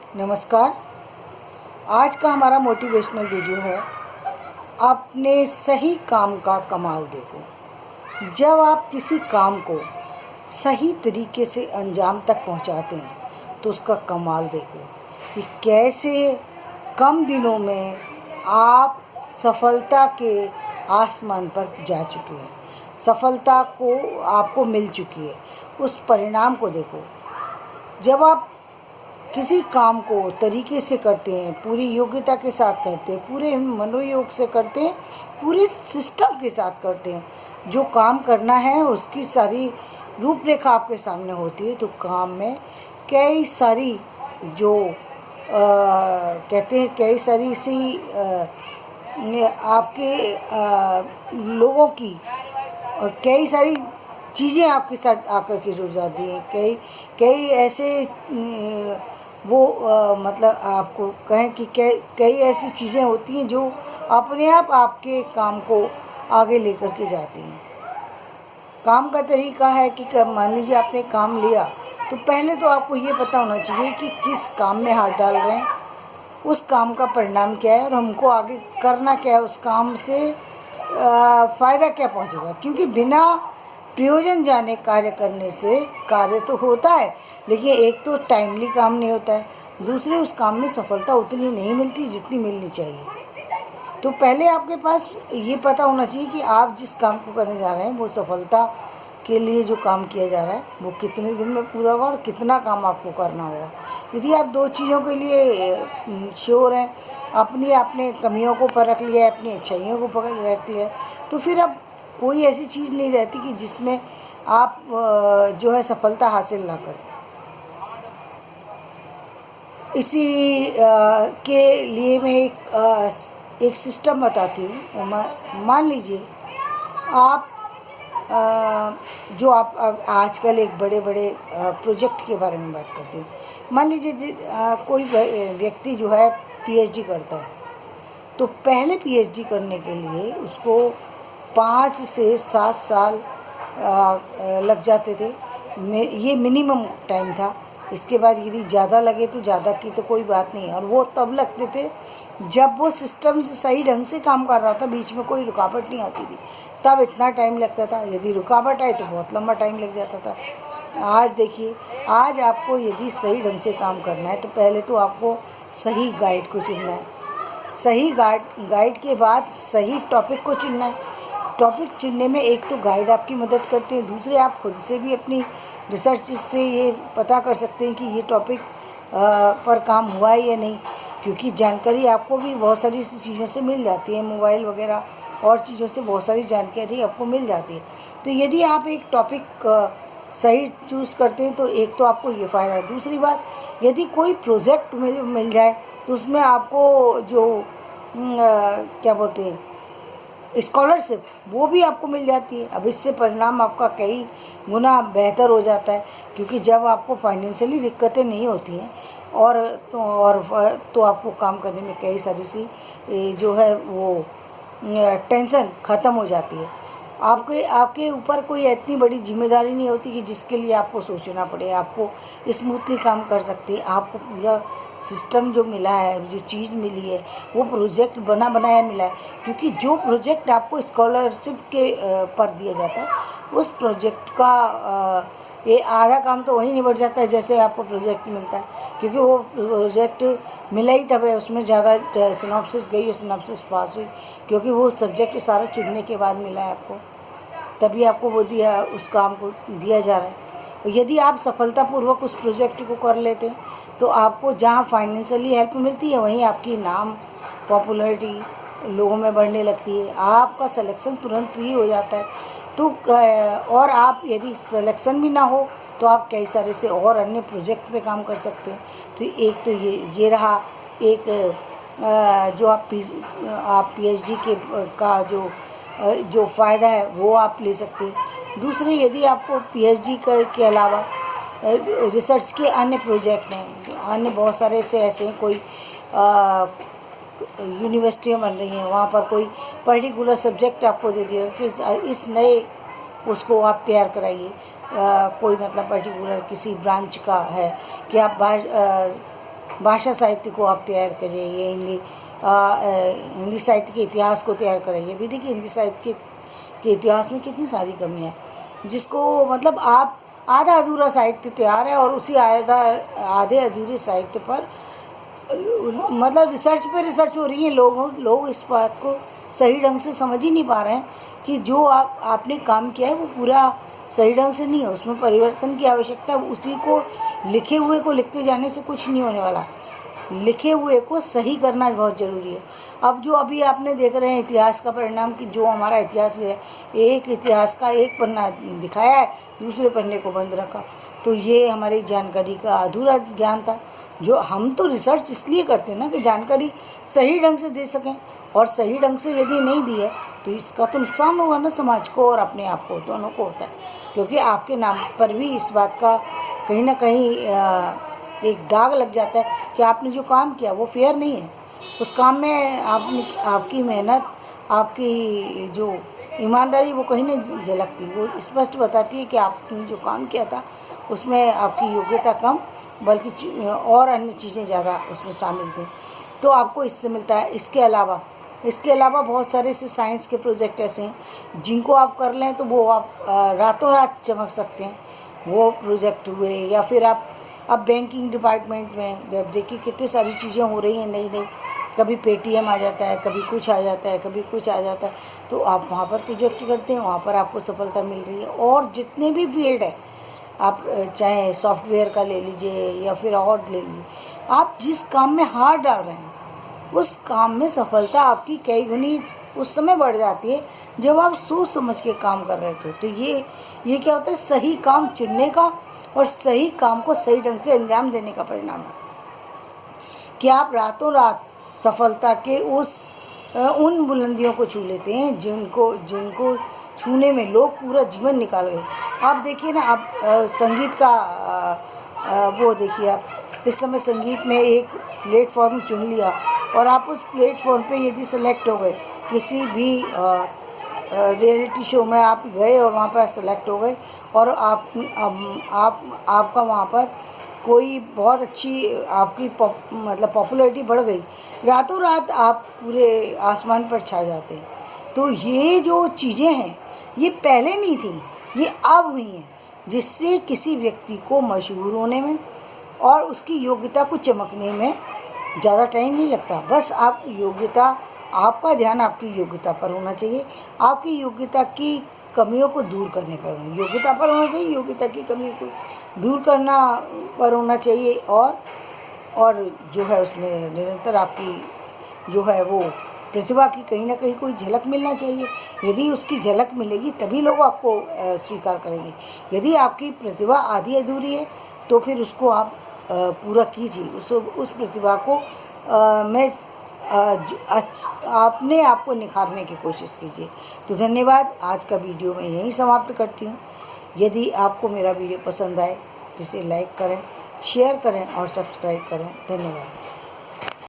नमस्कार। आज का हमारा मोटिवेशनल वीडियो है, अपने सही काम का कमाल देखो। जब आप किसी काम को सही तरीके से अंजाम तक पहुंचाते हैं तो उसका कमाल देखो कि कैसे कम दिनों में आप सफलता के आसमान पर जा चुके हैं, सफलता को आपको मिल चुकी है। उस परिणाम को देखो। जब आप किसी काम को तरीके से करते हैं, पूरी योग्यता के साथ करते हैं, पूरे मनोयोग से करते हैं, पूरे सिस्टम के साथ करते हैं, जो काम करना है उसकी सारी रूपरेखा आपके सामने होती है, तो काम में कई सारी जो कहते हैं कई सारी सी आपके लोगों की और कई सारी चीज़ें आपके साथ आकर के जुड़ जाती हैं। कई कई ऐसे वो मतलब आपको कहें कि कई ऐसी चीज़ें होती हैं जो अपने आप आपके काम को आगे लेकर के जाती हैं। काम का तरीका है कि मान लीजिए आपने काम लिया तो पहले तो आपको ये पता होना चाहिए कि किस काम में हाथ डाल रहे हैं, उस काम का परिणाम क्या है और हमको आगे करना क्या है, उस काम से फ़ायदा क्या पहुंचेगा। क्योंकि बिना प्रयोजन जाने कार्य करने से कार्य तो होता है, लेकिन एक तो टाइमली काम नहीं होता है, दूसरे उस काम में सफलता उतनी नहीं मिलती जितनी मिलनी चाहिए। तो पहले आपके पास ये पता होना चाहिए कि आप जिस काम को करने जा रहे हैं वो सफलता के लिए जो काम किया जा रहा है वो कितने दिन में पूरा होगा और कितना काम आपको करना होगा। यदि आप दो चीज़ों के लिए श्योर हैं, अपनी कमियों को परख लिया है, अपनी अच्छाइयों को पकड़ रख लिया है, तो फिर अब कोई ऐसी चीज़ नहीं रहती कि जिसमें आप जो है सफलता हासिल ना करें। इसी के लिए मैं एक सिस्टम बताती हूँ। मान लीजिए आप जो आप आजकल एक बड़े बड़े प्रोजेक्ट के बारे में बात करते हैं। मान लीजिए कोई व्यक्ति जो है पीएचडी करता है, तो पहले पीएचडी करने के लिए उसको 5 से 7 साल लग जाते थे। ये मिनिमम टाइम था। इसके बाद यदि ज़्यादा लगे तो ज़्यादा की तो कोई बात नहीं, और वो तब लगते थे जब वो सिस्टम से सही ढंग से काम कर रहा था, बीच में कोई रुकावट नहीं आती थी, तब इतना टाइम लगता था। यदि रुकावट आए तो बहुत लंबा टाइम लग जाता था। आज देखिए, आज आपको यदि सही ढंग से काम करना है तो पहले तो आपको सही गाइड को चुनना है, सही गाइड के बाद सही टॉपिक को चुनना है। टॉपिक चुनने में एक तो गाइड आपकी मदद करते हैं, दूसरे आप खुद से भी अपनी रिसर्च से ये पता कर सकते हैं कि ये टॉपिक पर काम हुआ है या नहीं, क्योंकि जानकारी आपको भी बहुत सारी चीज़ों से मिल जाती है, मोबाइल वगैरह और चीज़ों से बहुत सारी जानकारी आपको मिल जाती है। तो यदि आप एक टॉपिक सही चूज़ करते हैं तो एक तो आपको ये फ़ायदा है। दूसरी बात, यदि कोई प्रोजेक्ट मिल जाए तो उसमें आपको जो क्या बोलते हैं स्कॉलरशिप, वो भी आपको मिल जाती है। अब इससे परिणाम आपका कई गुना बेहतर हो जाता है, क्योंकि जब आपको फाइनेंशियली दिक्कतें नहीं होती हैं तो आपको काम करने में कई सारी सी जो है वो टेंशन ख़त्म हो जाती है। आपके ऊपर कोई इतनी बड़ी जिम्मेदारी नहीं होती कि जिसके लिए आपको सोचना पड़े। आपको स्मूथली काम कर सकते हैं। आपको पूरा सिस्टम जो मिला है, जो चीज़ मिली है, वो प्रोजेक्ट बना बनाया मिला है, क्योंकि जो प्रोजेक्ट आपको स्कॉलरशिप के पर दिया जाता है, उस प्रोजेक्ट का ये आधा काम तो वहीं निबट जाता है जैसे आपको प्रोजेक्ट मिलता है, क्योंकि वो प्रोजेक्ट मिला ही तब है, उसमें ज़्यादा सिनॉप्सिस गई और सिनॉप्सिस पास हुई, क्योंकि वो सब्जेक्ट सारा चुनने के बाद मिला है आपको, तभी आपको वो दिया, उस काम को दिया जा रहा है। तो यदि आप सफलतापूर्वक उस प्रोजेक्ट को कर लेते हैं तो आपको जहाँ फाइनेंशियली हेल्प मिलती है वहीं आपकी नाम पॉपुलैरिटी लोगों में बढ़ने लगती है, आपका सिलेक्शन तुरंत ही हो जाता है। तो और आप यदि सिलेक्शन भी ना हो तो आप कई सारे से और अन्य प्रोजेक्ट पे काम कर सकते हैं। तो एक तो ये रहा एक जो आप पीएचडी का जो फ़ायदा है वो आप ले सकते हैं। दूसरे, यदि आपको पीएचडी के अलावा रिसर्च के अन्य प्रोजेक्ट हैं, अन्य बहुत सारे से ऐसे हैं, कोई यूनिवर्सिटियाँ बन रही हैं, वहाँ पर कोई पर्टिकुलर सब्जेक्ट आपको दे दिया कि इस नए उसको आप तैयार कराइए। कोई मतलब पर्टिकुलर किसी ब्रांच का है कि आप भाषा साहित्य को आप तैयार करिए, हिंदी साहित्य के इतिहास को तैयार करिए। भी देखिए हिंदी साहित्य के इतिहास में कितनी सारी कमियाँ हैं, जिसको मतलब आप आधा अधूरा साहित्य तैयार है और उसी आधे अधूरे साहित्य पर मतलब रिसर्च पे रिसर्च हो रही है। लोग इस बात को सही ढंग से समझ ही नहीं पा रहे हैं कि जो आपने काम किया है वो पूरा सही ढंग से नहीं है, उसमें परिवर्तन की आवश्यकता है। उसी को लिखे हुए को लिखते जाने से कुछ नहीं होने वाला, लिखे हुए को सही करना बहुत ज़रूरी है। अब जो अभी आपने देख रहे हैं इतिहास का परिणाम कि जो हमारा इतिहास है, एक इतिहास का एक पन्ना दिखाया है, दूसरे पन्ने को बंद रखा, तो ये हमारी जानकारी का अधूरा ज्ञान था। जो हम तो रिसर्च इसलिए करते हैं ना कि जानकारी सही ढंग से दे सकें, और सही ढंग से यदि नहीं दी है तो इसका तो नुकसान होगा ना समाज को और अपने आप को, दोनों को होता है। क्योंकि आपके नाम पर भी इस बात का कहीं ना कहीं एक दाग लग जाता है कि आपने जो काम किया वो फेयर नहीं है। उस काम में आपकी मेहनत, आपकी जो ईमानदारी वो कहीं नहीं झलकती, वो स्पष्ट बताती है कि आपने जो काम किया था उसमें आपकी योग्यता कम, बल्कि और अन्य चीज़ें ज़्यादा उसमें शामिल थी। तो आपको इससे मिलता है। इसके अलावा बहुत सारे से साइंस के प्रोजेक्ट ऐसे हैं जिनको आप कर लें तो वो आप रातों रात चमक सकते हैं। वो प्रोजेक्ट हुए, या फिर आप बैंकिंग डिपार्टमेंट में जब देखिए कितनी सारी चीज़ें हो रही हैं नई, कभी पेटीएम आ जाता है, कभी कुछ आ जाता है, कभी कुछ आ जाता है, तो आप वहाँ पर प्रोजेक्ट करते हैं, वहाँ पर आपको सफलता मिल रही है। और जितने भी फील्ड है, आप चाहे सॉफ्टवेयर का ले लीजिए या फिर और ले लीजिए, आप जिस काम में हाथ डाल रहे हैं उस काम में सफलता आपकी कई गुनी उस समय बढ़ जाती है जब आप सोच समझ के काम कर रहे थे। तो ये क्या होता है, सही काम चुनने का और सही काम को सही ढंग से अंजाम देने का परिणाम है कि आप रातों रात सफलता के उन बुलंदियों को छू लेते हैं जिनको छूने में लोग पूरा जीवन निकाल गए। आप देखिए ना, आप संगीत का वो देखिए, आप इस समय संगीत में एक प्लेटफॉर्म चुन लिया और आप उस प्लेटफॉर्म पे यदि सेलेक्ट हो गए, किसी भी रियलिटी शो में आप गए और वहाँ पर सेलेक्ट हो गए और आपका वहाँ पर कोई बहुत अच्छी आपकी मतलब पॉपुलैरिटी बढ़ गई, रातों रात आप पूरे आसमान पर छा जाते हैं। तो ये जो चीज़ें हैं ये पहले नहीं थी, ये अब हुई हैं, जिससे किसी व्यक्ति को मशहूर होने में और उसकी योग्यता को चमकने में ज़्यादा टाइम नहीं लगता। बस आपका ध्यान आपकी योग्यता पर होना चाहिए, आपकी योग्यता की कमियों को दूर करने पर योग्यता पर होना चाहिए, योग्यता की कमियों को दूर करना पर होना चाहिए। और जो है उसमें निरंतर आपकी जो है वो प्रतिभा की कहीं ना कहीं कोई झलक मिलना चाहिए। यदि उसकी झलक मिलेगी तभी लोग आपको स्वीकार करेंगे। यदि आपकी प्रतिभा आधी अधूरी है तो फिर उसको आप पूरा कीजिए, उस प्रतिभा को अपने आप को निखारने की कोशिश कीजिए। तो धन्यवाद, आज का वीडियो मैं यहीं समाप्त करती हूँ। यदि आपको मेरा वीडियो पसंद आए तो इसे लाइक करें, शेयर करें और सब्सक्राइब करें। धन्यवाद।